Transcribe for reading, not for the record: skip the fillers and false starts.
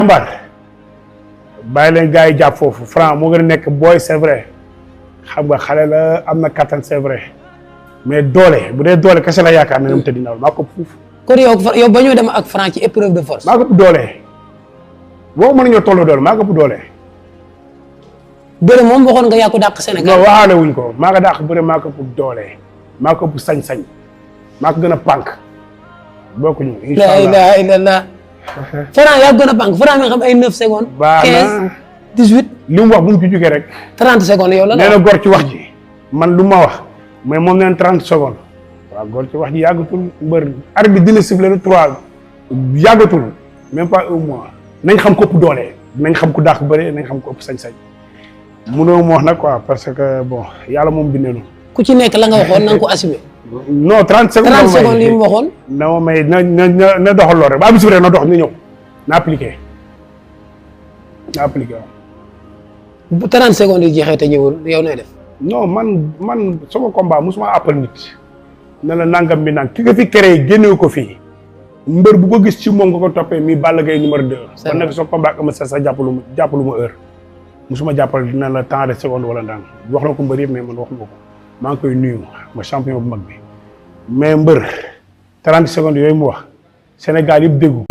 jàmbaar bàyyi leen gars yi jàpp foofu Franc moo gën a nekk booy c'est vrai xam nga xale la am na kattan c'est vrai mais doole bu dee doole kese la yaakaar ne ñoom tëddi na maa ko fuuf. kon yow ba ñoo dem ak Franc ci épreuve de force. maa ko ëpp doole boo mën ñoo tolloo doole maa ko ëpp doole. bëre moom waxoon nga yaa ko dàq Sénégal. non waxaale wuñ ko maa ko dàq bëre maa ko ëpp doole maa ko ëpp sañ-sañ maa ko gën a pànk bokkuñu. incha allah la ilaha illallah. Franc yaa gën a pànk Franc mi nga xam ay 9 secondes. baax na 15 18. li mu wax bu mu ci jógee rek. 30 secondes yow la nee na gor ci wax ji man lu ma wax mais moom neen 30 secondes waaw gor ci wax ji yàggatul mbër arbitre bi dina siffler le 3 yàggatul même pas un mois nañ xam ko ëpp doole nañ xam ku dàq bëre nañ xam ko ëpp sañ-sañ mënoo ma wax nag quoi parce que bon yàlla moom bindee noonu. ku ci nekk la nga waxoon na nga ko assumé. non 30 secondes 30 secondes li mu waxoon. na ma may na doxal lool rek ba bis na dox na ñëw na appliqué waaw. bu 30 secondes yi jeexee te ñëwul yow nooy def. non man sama combat musuma appal nit ne la nangam bi nang ki nga fi créé génnewu ko fii mbër bu ko gis ci moom nga ko toppee mi Balla Gaye numéro 2. kon nag sa combat ama sa sax jàppalu ma heure musuma jàppal dina la temps de seconde wala ndànk wax na ko mbër yëpp mais man waxuma ko maa ngi koy nuyu ma champion bu mag bi mais mbër 30 secondes yooyu mu wax Sénégal yëpp déggu